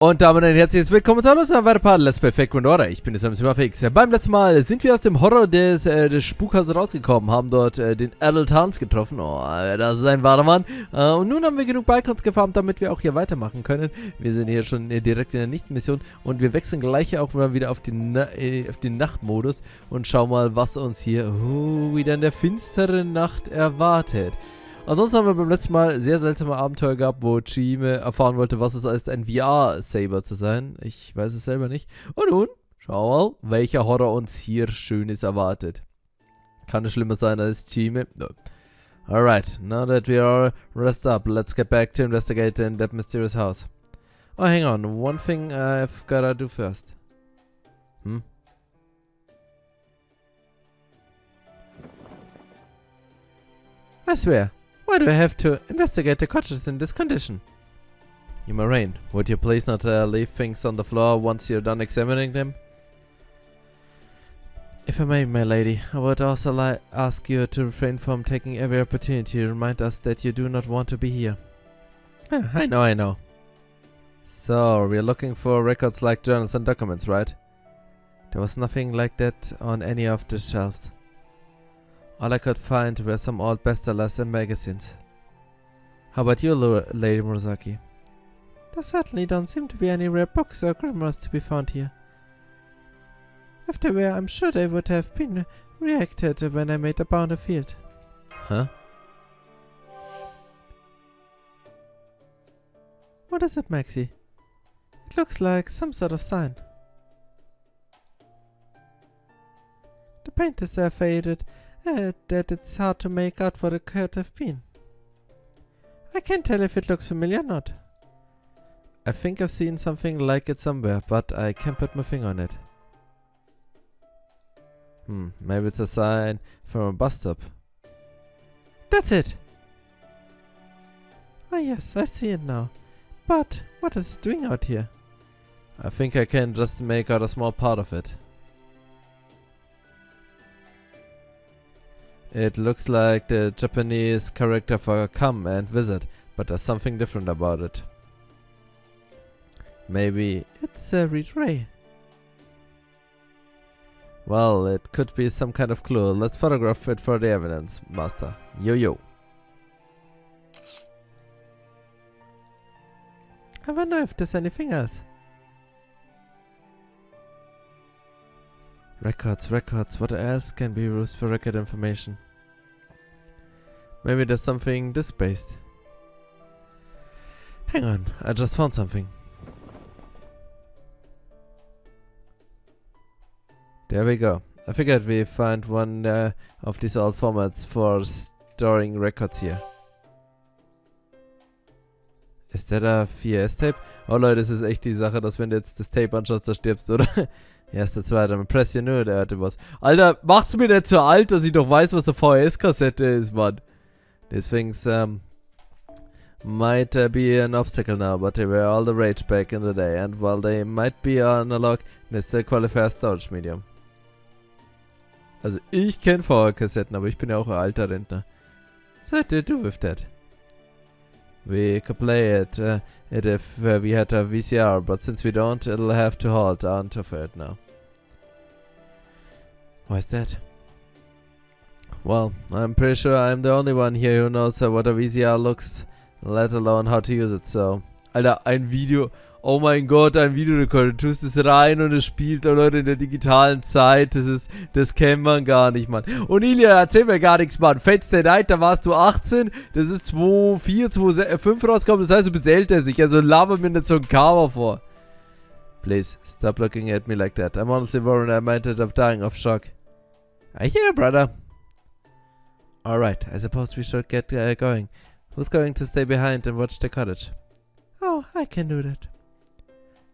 Und damit ein herzliches Willkommen zu unserem weiteren Part Let's Play Fake Order. Ich bin Sam Fix. Beim letzten Mal sind wir aus dem Horror des Spukhauses rausgekommen, haben dort den Adult Hans getroffen. Oh, das ist ein wahrer Mann. Und nun haben wir genug Balkons gefarmt, damit wir auch hier weitermachen können. Wir sind hier schon direkt in der nächsten Mission und wir wechseln gleich auch mal wieder auf den Nachtmodus und schauen mal, was uns hier wieder in der finsteren Nacht erwartet. Ansonsten haben wir beim letzten Mal sehr seltsame Abenteuer gehabt, wo Chime erfahren wollte, was es heißt, ein VR-Saber zu sein. Ich weiß es selber nicht. Und nun, schau mal, welcher Horror uns hier Schönes erwartet. Kann es schlimmer sein als Chime? No. Alright, now that we are rest up, let's get back to investigating that mysterious house. Oh, hang on, one thing I've gotta do first. I swear. Why do I have to investigate the cottages in this condition? You Moraine, would you please not leave things on the floor once you're done examining them? If I may, my lady, I would also ask you to refrain from taking every opportunity to remind us that you do not want to be here. I know. So, we're looking for records like journals and documents, right? There was nothing like that on any of the shelves. All I could find were some old bestsellers and magazines. How about you, Lady Murasaki? There certainly don't seem to be any rare books or grimoires to be found here. If there were, I'm sure they would have been reacted when I made about the field. Huh? What is it, Maxie? It looks like some sort of sign. The paint is so faded that it's hard to make out what it could have been. I can't tell if it looks familiar or not. I think I've seen something like it somewhere, but I can't put my finger on it. Maybe it's a sign from a bus stop. That's it! Oh yes, I see it now. But what is it doing out here? I think I can just make out a small part of it. It looks like the Japanese character for come and visit, but there's something different about it. Maybe it's a Reed Ray. Well, it could be some kind of clue. Let's photograph it for the evidence, Master. Yo. I wonder if there's anything else. Records. What else can be used for record information? Maybe there's something disk-based. Hang on, I just found something. There we go. I figured we find one of these old formats for storing records here. Ist der da 4S-Tape? Oh Leute, das ist echt die Sache, dass wenn du jetzt das Tape anschaust, da stirbst, oder? Erster, zweiter, press you nur, der hatte was. Alter, macht's mir nicht so alt, dass ich doch weiß, was eine VHS-Kassette ist, Mann. These things might be an obstacle now, but they were all the rage back in the day. And while they might be analog, they still qualify as storage medium. Also ich kenne VHS-Kassetten, aber ich bin ja auch ein alter Rentner. So what do you do with that? We could play it if we had a VCR, but since we don't, it'll have to halt onto it now. Why is that? Well, I'm pretty sure I'm the only one here who knows what a VCR looks, let alone how to use it, so... Alter, ein Video... Oh mein Gott, ein Videorekorder. Du tust es rein und es spielt, oh Leute, in der digitalen Zeit. Das kennt man gar nicht, Mann. Und Ilya, erzähl mir gar nichts, Mann. Fates Day Night, da warst du 18. Das ist 2004, 2005 rausgekommen. Das heißt, du bist älter als ich. Also laber mir nicht so ein Karma vor. Please, stop looking at me like that. I'm honestly worried I might end up dying of shock. I hear, brother. Alright, I suppose we should get going. Who's going to stay behind and watch the cottage? Oh, I can do that.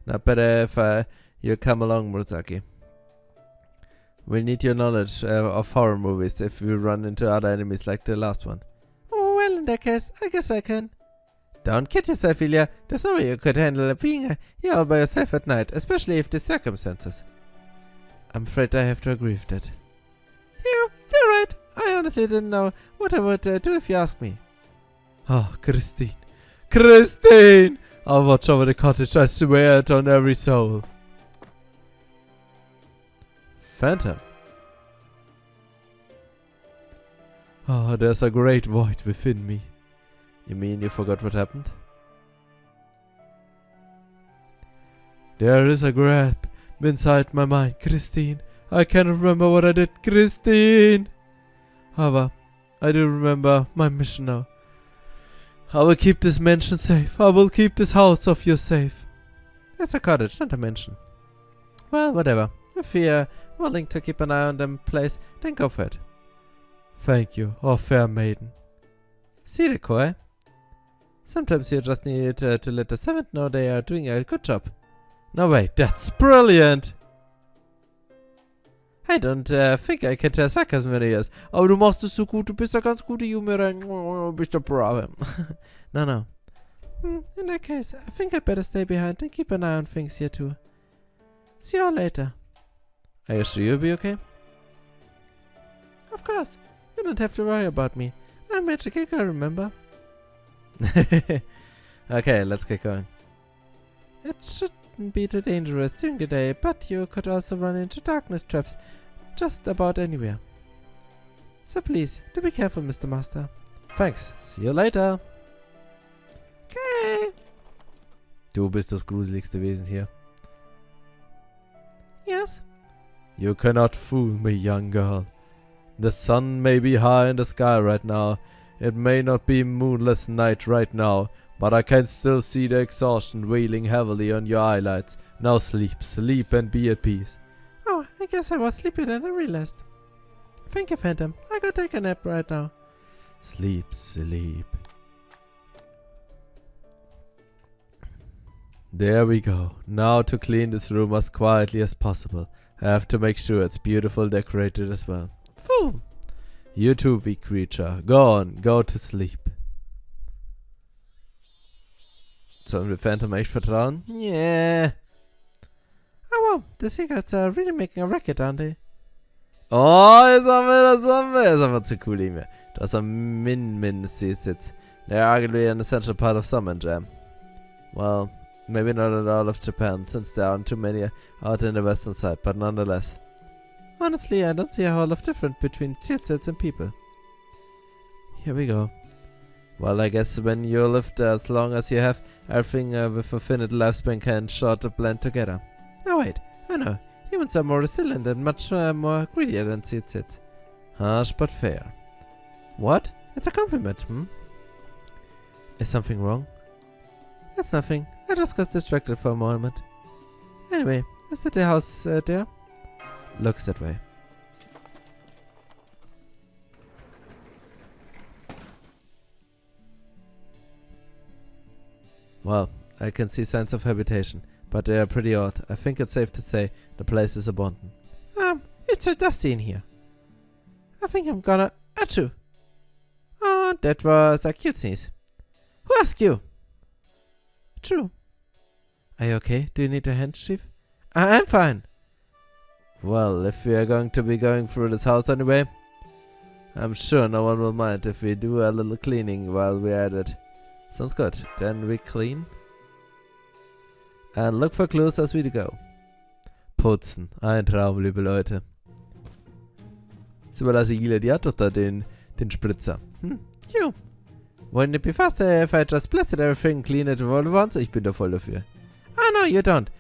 Not better if you come along, Murasaki. We'll need your knowledge of horror movies if we run into other enemies like the last one. Oh, well, in that case, I guess I can. Don't kid yourself, Ilya. There's no way you could handle being here all by yourself at night, especially if the circumstances. I'm afraid I have to agree with that. Yeah, you're right. I honestly didn't know what I would do if you asked me. Oh, Christine. I'll watch over the cottage, I swear it on every soul. Phantom. Oh, there's a great void within me. You mean you forgot what happened? There is a gap inside my mind, Christine. I can't remember what I did, Christine. However, I do remember my mission now. I will keep this mansion safe. I will keep this house of yours safe. It's a cottage, not a mansion. Well, whatever. If you're willing to keep an eye on them place, then go for it. Thank you, oh fair maiden. See the Koi? Sometimes you just need to let the servant know they are doing a good job. No way, that's brilliant! I don't think I can tell sarcasm in ears. Aber du machst es so gut, du bist ja ganz gute Junge, bist du brave. No. In that case, I think I'd better stay behind and keep an eye on things here too. See you all later. Are you sure you'll be okay? Of course. You don't have to worry about me. I'm magic, I remember. Okay, let's get going. It shouldn't be too dangerous during the day, but you could also run into darkness traps just about anywhere. So please, do be careful, Mr. Master. Thanks. See you later. Okay. Du bist das gruseligste Wesen hier. Yes? You cannot fool me, young girl. The sun may be high in the sky right now. It may not be moonless night right now, but I can still see the exhaustion weighing heavily on your eyelids. Now sleep, sleep and be at peace. Oh, I guess I was sleepier than I realized. Thank you, Phantom. I gotta take a nap right now. Sleep, sleep. There we go. Now to clean this room as quietly as possible. I have to make sure it's beautiful decorated as well. Fool! You too, weak creature. Go on, go to sleep. Sollen wir Phantom echt vertrauen? Yeah. Oh wow, the secrets are really making a racket, aren't they? Oh, jetzt haben wir das. Ist aber zu cool, Emil. Du hast am Min sits. They're arguably an essential part of Summon Jam. Well, maybe not at all of Japan, since there aren't too many out in the western side, but nonetheless. Honestly, I don't see a whole lot different between chitsets and people. Here we go. Well, I guess when you lived as long as you have, everything with a finite lifespan can sort of blend together. Oh wait, I know. Humans are more resilient and much more greedier than chitsets. Harsh but fair. What? It's a compliment, Is something wrong? It's nothing. I just got distracted for a moment. Anyway, is that the house there? Looks that way. Well, I can see signs of habitation, but they are pretty odd. I think it's safe to say the place is abandoned. It's so dusty in here. I think I'm gonna... Achoo! Oh, that was a cute sneeze. Who asked you? True. Are you okay? Do you need a handkerchief? I'm fine. Well, if we are going to be going through this house anyway, I'm sure no one will mind if we do a little cleaning while we're at it. Sounds good. Then we clean. And look for clues as we go. Putzen. Ein Traum, liebe Leute. So, überlasse Gila, die hat doch da den Spritzer. You. Wouldn't it be faster if I just blasted everything, clean it all at once? Ich bin da voll dafür. Oh no, you don't.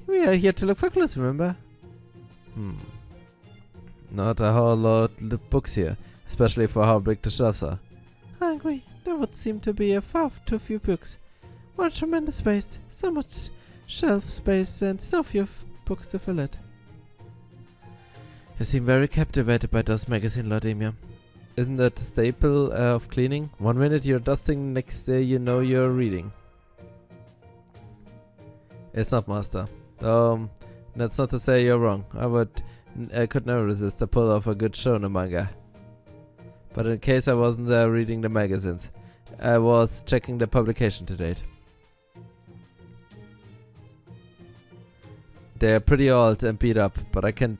We are here to look for clues, remember? Not a whole lot of books here, especially for how big the shelves are. I agree. There would seem to be far too few books. What a tremendous waste. So much shelf space and so few books to fill it. You seem very captivated by those magazines, Lord Emir. Isn't that the staple of cleaning? 1 minute you're dusting, next day you know you're reading. It's not, Master. That's not to say you're wrong. I could never resist the pull of a good shonen manga. But in case I wasn't reading the magazines, I was checking the publication to date. They're pretty old and beat up, but I can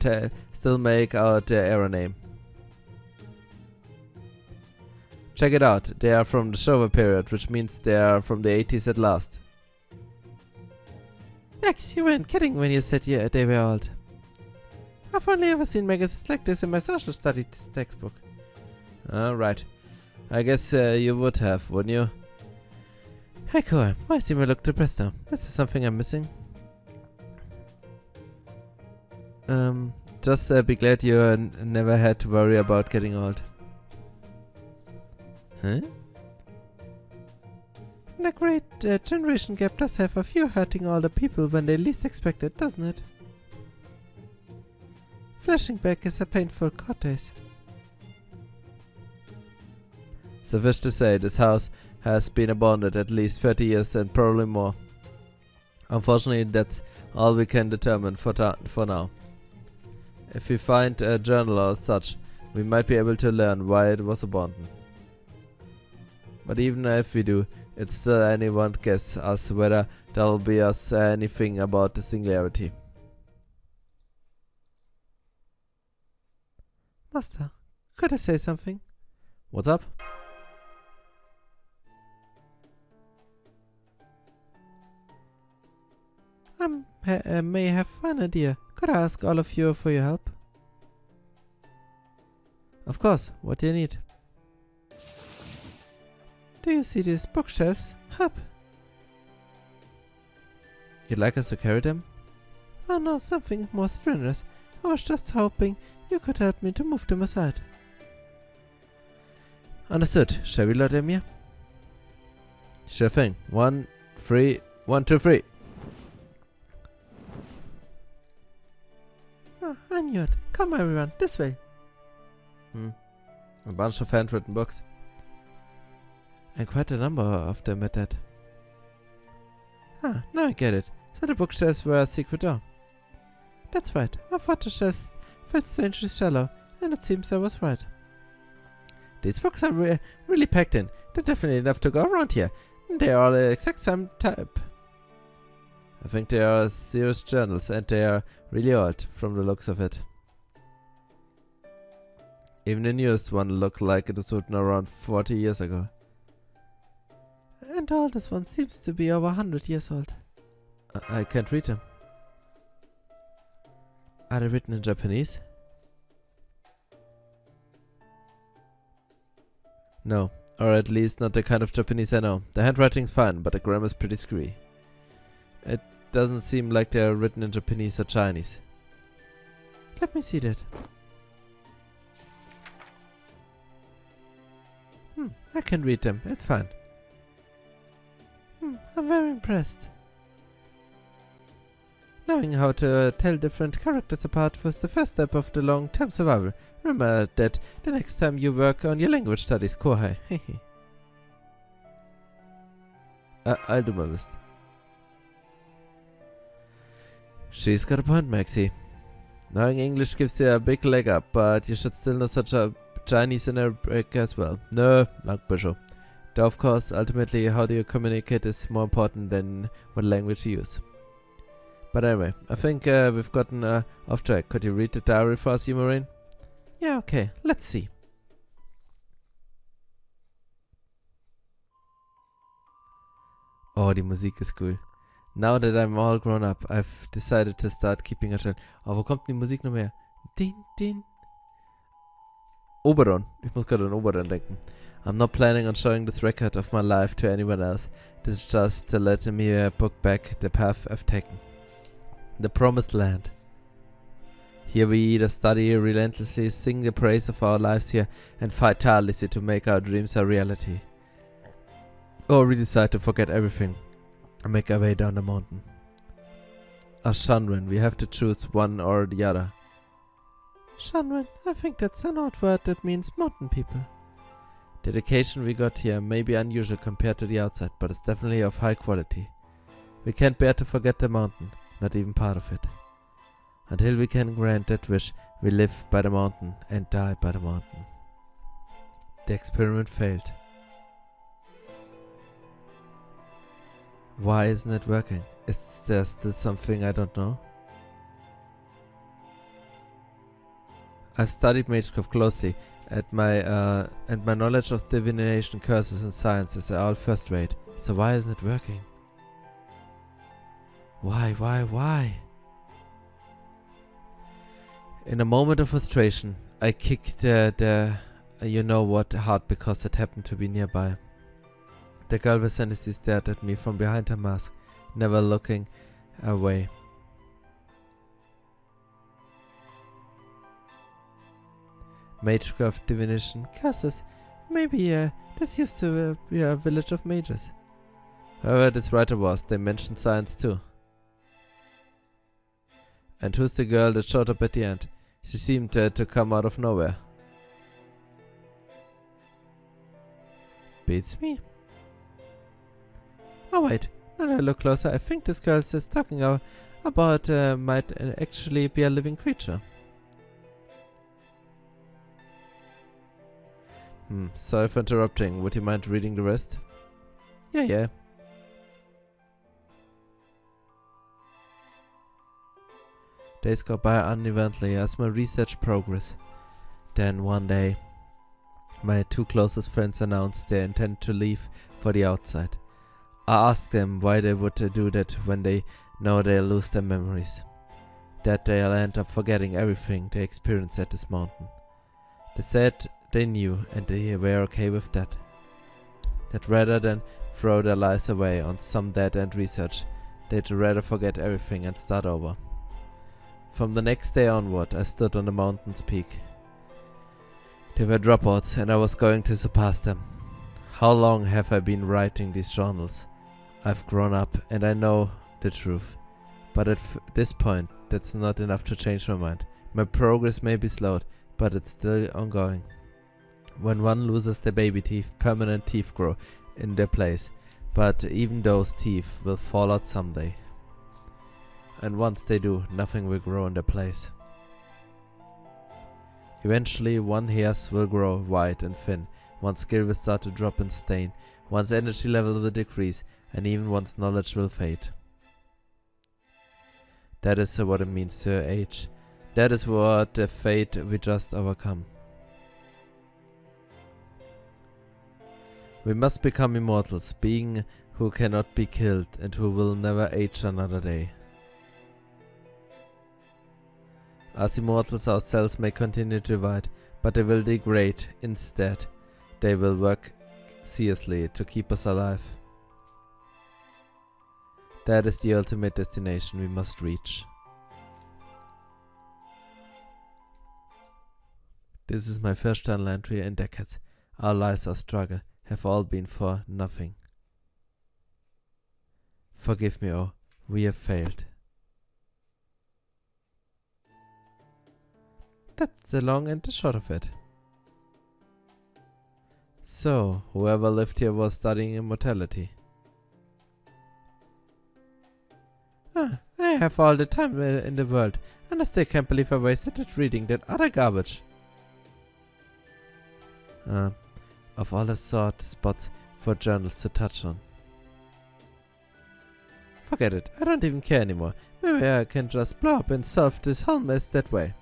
still make out their era name. Check it out. They are from the Showa period, which means they are from the 80s at last. Yes, you weren't kidding when you said they were old. I've only ever seen magazines like this in my social studies textbook. Alright. I guess you would have, wouldn't you? Hey, Cora, why seem you look depressed now? Is there something I'm missing? Just be glad you never had to worry about getting old. Huh? The great generation gap does have a few hurting older people when they least expect it, doesn't it? Flashing back is a painful court days. Suffice to say, this house has been abandoned at least 30 years and probably more. Unfortunately, that's all we can determine for now. If we find a journal or such, we might be able to learn why it was abandoned. But even if we do, it's still anyone's guess as whether there'll be us anything about the singularity. Master, could I say something? What's up? May have an idea. Could I ask all of you for your help? Of course. What do you need? Do you see these bookshelves? Up. You'd like us to carry them? Oh no, something more strenuous. I was just hoping you could help me to move them aside. Understood. Shall we load them here? Sure thing. 1, 3, 1, 2, 3. Oh, I knew it. Come everyone, this way. A bunch of handwritten books. And quite a number of them at that. Ah, now I get it. So the bookshelves were a secret door. That's right. I thought the shelves felt strangely shallow, and it seems I was right. These books are really packed in. They're definitely enough to go around here. They are the exact same type. I think they are serious journals, and they are really old from the looks of it. Even the newest one looks like it was written around 40 years ago. And the oldest one seems to be over 100 years old. I can't read them. Are they written in Japanese? No, or at least not the kind of Japanese I know. The handwriting's fine, but the grammar's pretty screwy. It doesn't seem like they're written in Japanese or Chinese. Let me see that. I can read them, it's fine. I'm very impressed. Knowing how to tell different characters apart was the first step of the long-term survival. Remember that the next time you work on your language studies, Kohai. I'll do my best. She's got a point, Maxie. Knowing English gives you a big leg up, but you should still know such a Chinese in Arabic as well. No, like Bisho. Though of course, ultimately, how do you communicate is more important than what language you use. But anyway, I think we've gotten off track. Could you read the diary for us, Marine? Yeah, okay. Let's see. Oh, die Musik ist cool. Now that I'm all grown up, I've decided to start keeping a track. Oh, wo kommt die Musik noch mehr? Din, din. Oberon. Ich muss gerade an Oberon denken. I'm not planning on showing this record of my life to anyone else. This is just to let me book back the path I've taken. The promised land. Here we either study relentlessly, sing the praise of our lives here, and fight tirelessly to make our dreams a reality. Or we decide to forget everything and make our way down the mountain. As Shanwen, we have to choose one or the other. Shanwen, I think that's an odd word that means mountain people. The education we got here may be unusual compared to the outside, but it's definitely of high quality. We can't bear to forget the mountain, not even part of it. Until we can grant that wish, we live by the mountain and die by the mountain. The experiment failed. Why isn't it working? Is there still something I don't know? I've studied Magecraft closely, and my knowledge of divination, curses and science is all first rate. So why isn't it working? Why? In a moment of frustration, I kicked the you know what hard because it happened to be nearby. The girl vicinity stared at me from behind her mask, never looking away. Magecraft divination curses. Maybe this used to be a village of mages. However this writer was, they mentioned science too. And who's the girl that showed up at the end? She seemed to come out of nowhere. Beats me. Oh wait, now that I look closer, I think this girl is talking about might actually be a living creature. Sorry for interrupting. Would you mind reading the rest? Yeah. Days go by unevenly as my research progresses. Then one day, my two closest friends announced they intend to leave for the outside. I asked them why they would do that when they know they'll lose their memories. That they'll end up forgetting everything they experienced at this mountain. They said they knew and they were okay with that. That rather than throw their lives away on some dead-end research, they'd rather forget everything and start over. From the next day onward, I stood on the mountain's peak. They were dropouts and I was going to surpass them. How long have I been writing these journals? I've grown up and I know the truth. But at this point, that's not enough to change my mind. My progress may be slowed, but it's still ongoing. When one loses their baby teeth, permanent teeth grow in their place. But even those teeth will fall out someday. And once they do, nothing will grow in their place. Eventually, one hairs will grow white and thin, one's skill will start to drop and stain, one's energy level will decrease, and even one's knowledge will fade. That is what it means to age. That is what the fate we just overcome. We must become immortals, beings who cannot be killed and who will never age another day. As immortals, our cells may continue to divide, but they will degrade instead. They will work seriously to keep us alive. That is the ultimate destination we must reach. This is my first journal entry in decades. Our lives, our struggle, have all been for nothing. Forgive me, oh, we have failed. That's the long and the short of it. So, whoever lived here was studying immortality. I have all the time in the world, and I still can't believe I wasted it reading that other garbage. Of all the sort spots for journals to touch on. Forget it, I don't even care anymore. Maybe I can just blow up and solve this whole mess that way.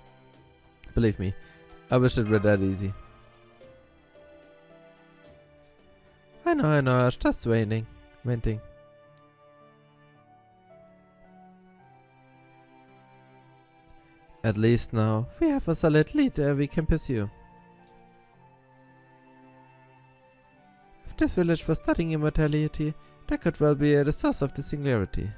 Believe me, I wish it were that easy. I know, I was just venting. At least now, we have a solid lead we can pursue. If this village was studying immortality, that could well be the source of the singularity.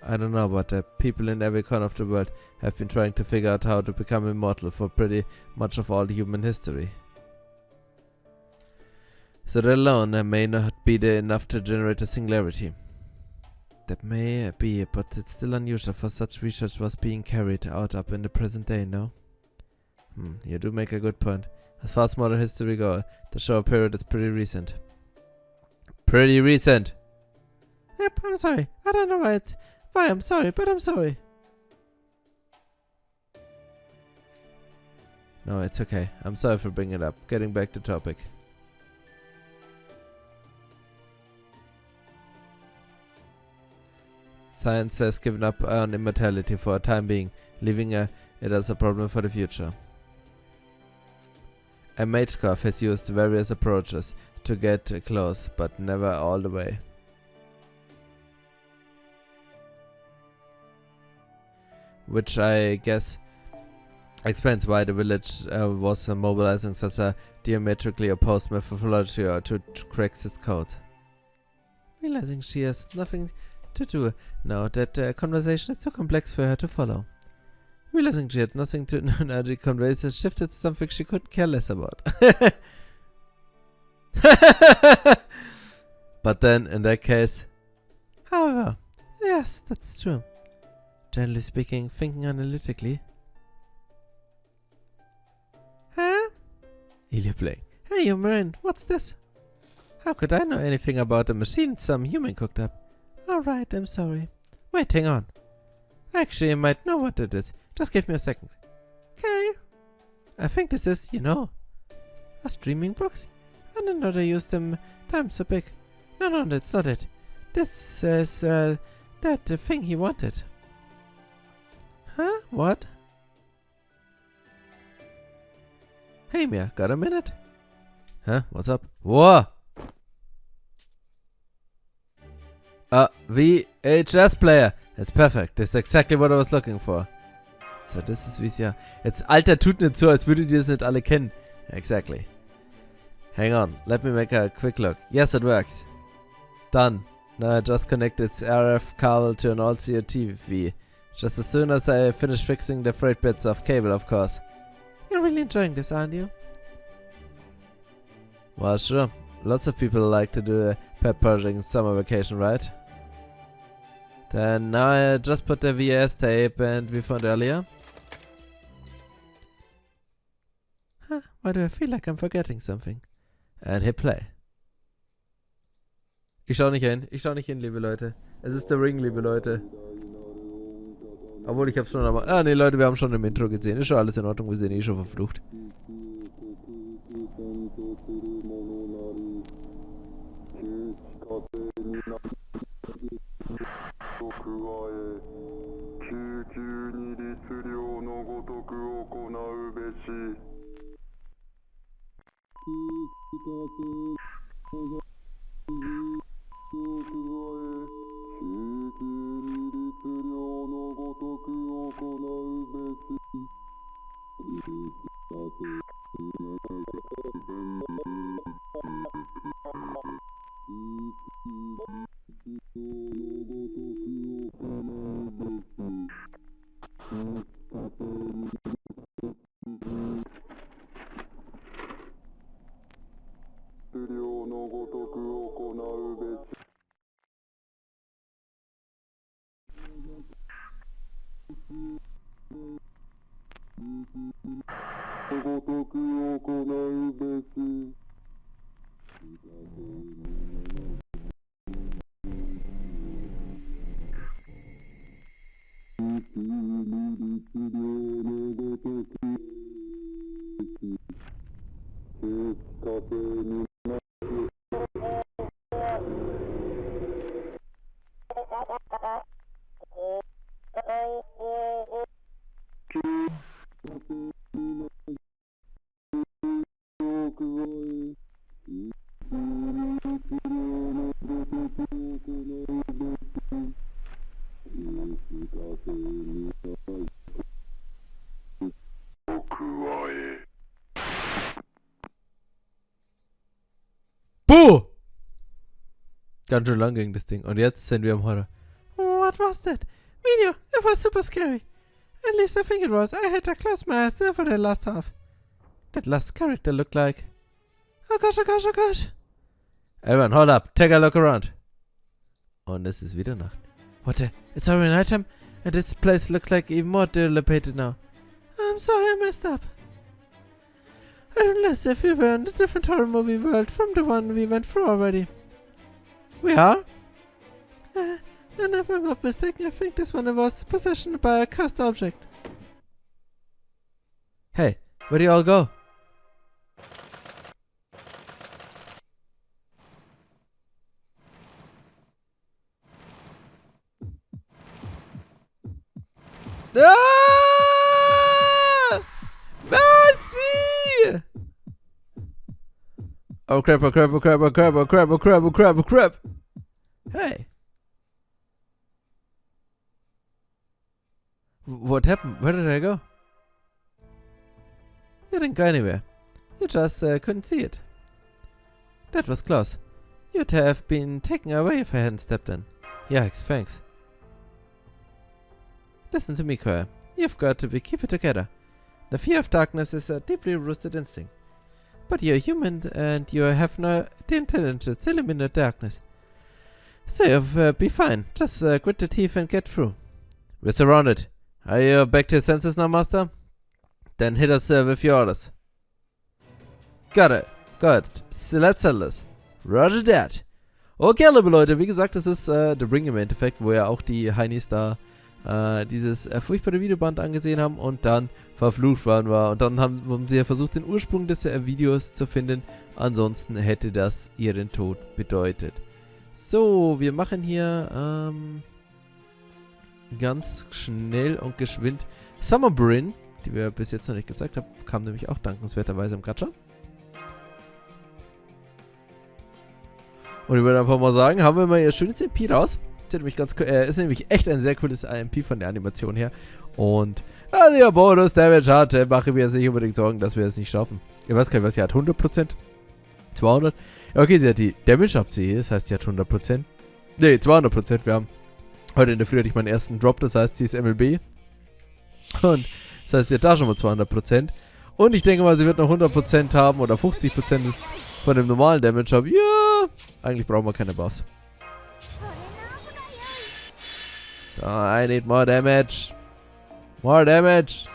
I don't know, but people in every corner of the world have been trying to figure out how to become immortal for pretty much of all human history. So that alone may not be enough to generate a singularity. That may be, but it's still unusual for such research was being carried out up in the present day, no? You do make a good point. As far as modern history goes, the show period is pretty recent. Pretty recent! Yep, I'm sorry. I don't know why I'm sorry, but I'm sorry. No, it's okay. I'm sorry for bringing it up. Getting back to topic. Science has given up on immortality for a time being, leaving it as a problem for the future. A magecraft has used various approaches to get close, but never all the way. which I guess explains why the village was mobilizing such a diametrically opposed methodology to crack its code. Realizing she has nothing to do now that conversation is too complex for her to follow. Realizing she had nothing to do now the conversation shifted to something she couldn't care less about. But then, in that case... However, yes, that's true. Generally speaking, thinking analytically... Huh? Ilya playing. Hey, you Marine, what's this? How could I know anything about a machine some human cooked up? Alright, I'm sorry. Wait, hang on. Actually, I might know what it is. Just give me a second. Okay. I think this is, you know, a streaming box. I didn't know they used them times so big. No, that's not it. This is, that thing he wanted. Huh? What? Hey, Mia, got a minute? Huh? What's up? Whoa! VHS player. It's perfect. That's exactly what I was looking for. So, this is wie's ja. Jetzt, Alter, tut nicht so, als würdet ihr es nicht alle kennen. Exactly. Hang on. Let me make a quick look. Yes, it works. Done. Now I just connect its RF cable to an old CRT just as soon as I finish fixing the frayed bits of cable, of course. You're really enjoying this, aren't you? Well, sure. Lots of people like to do a pet project in summer vacation, right? Then now I just put the VHS tape and we found earlier. Huh, why do I feel like I'm forgetting something? And hit play. Ich schau nicht hin, liebe Leute. Es ist der Ring, liebe Leute. Obwohl, ich hab's schon aber... Ah, ne, Leute, wir haben schon im Intro gesehen. Ist schon alles in Ordnung, wir sind eh schon verflucht. Puh! Ganz schön lang ging das Ding. Und jetzt sind wir im Horror. What was that? Video! It was super scary. At least I think it was. I had to close my eyes there for the last half. That last character looked like... Oh gosh, oh gosh, oh gosh. Everyone, hold up. Take a look around. Und es ist wieder Nacht. What the... It's already nighttime? And this place looks like even more dilapidated now. I'm sorry I messed up. I don't know if we were in a different horror movie world from the one we went through already. We are? And if I'm not mistaken, I think this one was possession by a cursed object. Hey, where do you all go? Ah! Mercy! Oh crap, oh crap, oh crap, oh crap, oh crap, oh crap, oh crap, oh crap. Hey. What happened? Where did I go? You didn't go anywhere. You just couldn't see it. That was close. You'd have been taken away if I hadn't stepped in. Yikes, thanks. Listen to me, Koya. You've got to keep it together. The fear of darkness is a deeply rooted instinct. But you're human and you have the intelligence to eliminate darkness. So you'll be fine. Just grit the teeth and get through. We're surrounded. Are you back to your senses now, Master? Then hit us with your orders. Got it. Gut. So let's settle this. Roger that. Okay, liebe Leute, wie gesagt, das ist The Ring im Endeffekt, wo ja auch die Heinis da dieses furchtbare Videoband angesehen haben und dann verflucht worden war. Und dann haben sie ja versucht, den Ursprung des Videos zu finden. Ansonsten hätte das ihren Tod bedeutet. So, wir machen hier ganz schnell und geschwind Summer Bryn, die wir bis jetzt noch nicht gezeigt haben. Kam nämlich auch dankenswerterweise im Gacha. Und ich würde einfach mal sagen, haben wir mal ihr schönes MP raus. Ist nämlich echt ein sehr cooles MP von der Animation her. Und der Bonus Damage hat, mache mir jetzt nicht unbedingt Sorgen, dass wir es nicht schaffen. Ich weiß gar nicht, was sie hat. 100%? 200? Ja, okay, sie hat die Damage abziehe, das heißt, sie hat 100%. Ne, 200%. Wir haben heute in der Früh hatte ich meinen ersten Drop, das heißt, sie ist MLB. Und das heißt, sie hat da schon mal 200%. Und ich denke mal, sie wird noch 100% haben oder 50% ist von dem normalen Damage haben. Ja, eigentlich brauchen wir keine Buffs. So, I need more damage. More damage.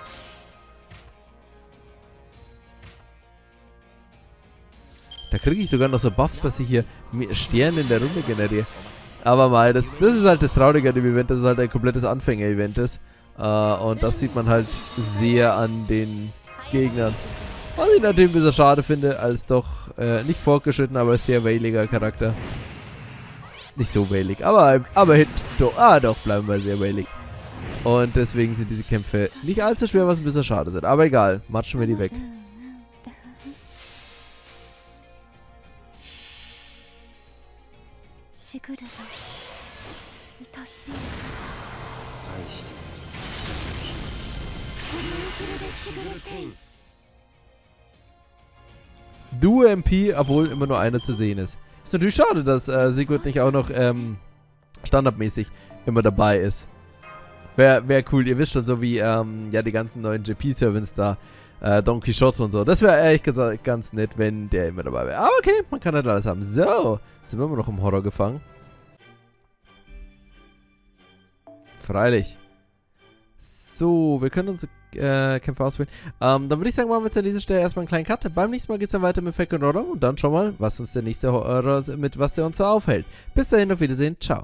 Da kriege ich sogar noch so Buffs, dass ich hier Sterne in der Runde generiere. Aber mal, das ist halt das Traurige an dem Event, dass es halt ein komplettes Anfänger-Event ist. Und das sieht man halt sehr an den Gegnern. Was ich natürlich ein bisschen schade finde, als doch nicht fortgeschritten, aber sehr wehliger Charakter. Nicht so wehlig, aber doch, bleiben wir sehr wehlig. Und deswegen sind diese Kämpfe nicht allzu schwer, was ein bisschen schade sind. Aber egal, matschen wir die weg. Duo MP, obwohl immer nur einer zu sehen ist. Ist natürlich schade, dass Sigurd nicht auch noch standardmäßig immer dabei ist. Wär cool, ihr wisst schon, so wie ja die ganzen neuen JP-Servants da, Don Quixote und so. Das wäre ehrlich gesagt ganz nett, wenn der immer dabei wäre. Aber okay, man kann halt alles haben. So, sind wir immer noch im Horror gefangen. Freilich. So, wir können unsere Kämpfe auswählen. Dann würde ich sagen, machen wir jetzt an dieser Stelle erstmal einen kleinen Cut. Beim nächsten Mal geht es dann weiter mit Fake und Horror und dann schauen wir mal, was uns der nächste Horror, mit was der uns so aufhält. Bis dahin, auf Wiedersehen. Ciao.